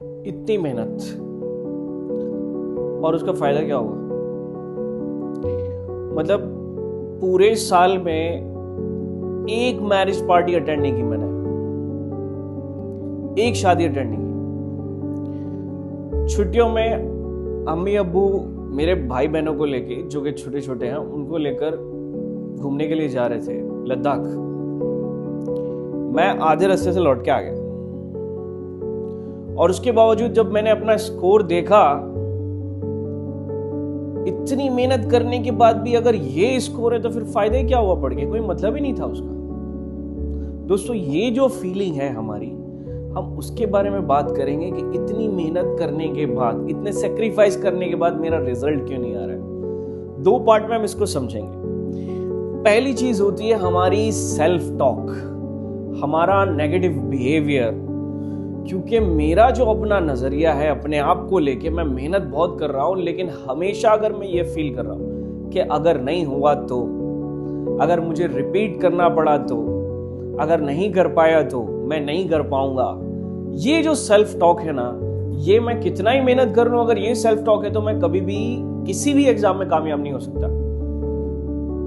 इतनी मेहनत, और उसका फायदा क्या होगा? मतलब पूरे साल में एक मैरिज पार्टी अटेंड नहीं की मैंने, एक शादी अटेंड नहीं की। छुट्टियों में अम्मी अब्बू मेरे भाई बहनों को लेके, जो कि छोटे छोटे हैं, उनको लेकर घूमने के लिए जा रहे थे लद्दाख। मैं आधे रास्ते से लौट के आ गया, और उसके बावजूद जब मैंने अपना स्कोर देखा, इतनी मेहनत करने के बाद भी अगर ये स्कोर है तो फिर फायदा क्या हुआ पढ़ के? कोई मतलब ही नहीं था उसका। दोस्तों, ये जो फीलिंग है हमारी, हम उसके बारे में बात करेंगे कि इतनी मेहनत करने के बाद, इतने सेक्रीफाइस करने के बाद मेरा रिजल्ट क्यों नहीं आ रहा है। दो पार्ट में हम इसको समझेंगे। पहली चीज होती है हमारी सेल्फ टॉक, हमारा नेगेटिव बिहेवियर। क्योंकि मेरा जो अपना नजरिया है अपने आप को लेके, मैं मेहनत बहुत कर रहा हूं, लेकिन हमेशा अगर मैं ये फील कर रहा हूं कि अगर नहीं हुआ तो, अगर मुझे रिपीट करना पड़ा तो, अगर नहीं कर पाया तो मैं नहीं कर पाऊंगा, ये जो सेल्फ टॉक है ना, ये मैं कितना ही मेहनत कर लूं, अगर ये सेल्फ टॉक है तो मैं कभी भी किसी भी एग्जाम में कामयाब नहीं हो सकता,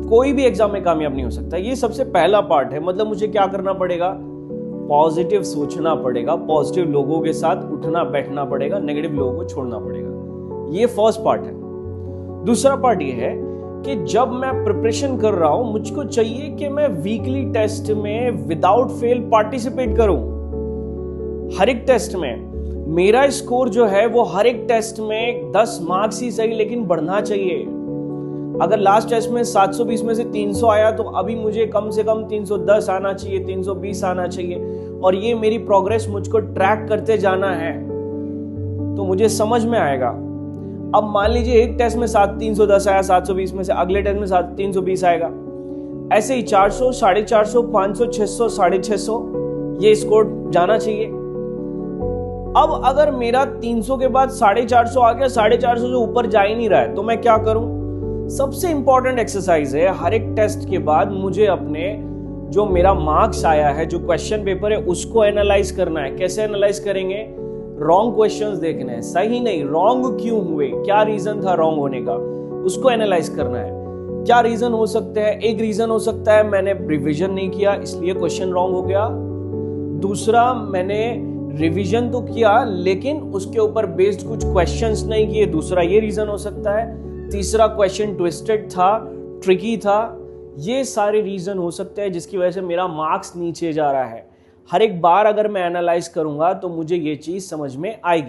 कोई भी एग्जाम में कामयाब नहीं हो सकता। ये सबसे पहला पार्ट है। मतलब मुझे क्या करना पड़ेगा? पॉजिटिव सोचना पड़ेगा, पॉजिटिव लोगों के साथ उठना बैठना पड़ेगा, नेगेटिव लोगों को छोड़ना पड़ेगा। ये फर्स्ट पार्ट है। दूसरा पार्ट ये है कि जब मैं प्रिपरेशन कर रहा हूं, मुझको चाहिए कि मैं वीकली टेस्ट में विदाउट फेल पार्टिसिपेट करूं। हर एक टेस्ट में मेरा स्कोर जो है वो हर एक टेस्ट में 10 मार्क्स ही सही, लेकिन बढ़ना चाहिए। अगर लास्ट टेस्ट में 720 में से 300 आया तो अभी मुझे कम से कम 310 आना चाहिए, 320 आना चाहिए, और ये मेरी प्रोग्रेस मुझको ट्रैक करते जाना है तो मुझे समझ में आएगा। अब मान लीजिए एक टेस्ट में 310 आया, 720 में से अगले टेस्ट में 320 आएगा, ऐसे ही 400, 450, 500, 600, 650 ये स्कोर जाना चाहिए। अब अगर मेरा 300 के बाद 450 आ गया, 450 से ऊपर जा ही नहीं रहा है, तो मैं क्या करूं? सबसे इंपॉर्टेंट एक्सरसाइज है, हर एक टेस्ट के बाद मुझे अपने जो मेरा मार्क्स आया है, जो क्वेश्चन पेपर है, उसको एनालाइज करना है। कैसे एनालाइज करेंगे? रॉन्ग क्वेश्चंस देखने हैं, सही नहीं, रॉन्ग क्यों हुए, क्या रीजन था रॉन्ग होने का, उसको एनालाइज करना है। क्या रीजन हो सकते हैं? एक रीजन हो सकता है मैंने रिवीजन नहीं किया इसलिए क्वेश्चन रॉन्ग हो गया। दूसरा, मैंने रिवीजन तो किया लेकिन उसके ऊपर बेस्ड कुछ क्वेश्चंस नहीं किए, दूसरा ये रीजन हो सकता है। तीसरा, क्वेश्चन ट्विस्टेड था, ट्रिकी था। ये सारे रीजन हो सकते हैं जिसकी वजह से मेरा मार्क्स नीचे जा रहा है। हर एक बार अगर मैं एनालाइज करूंगा तो मुझे ये चीज समझ में आएगी।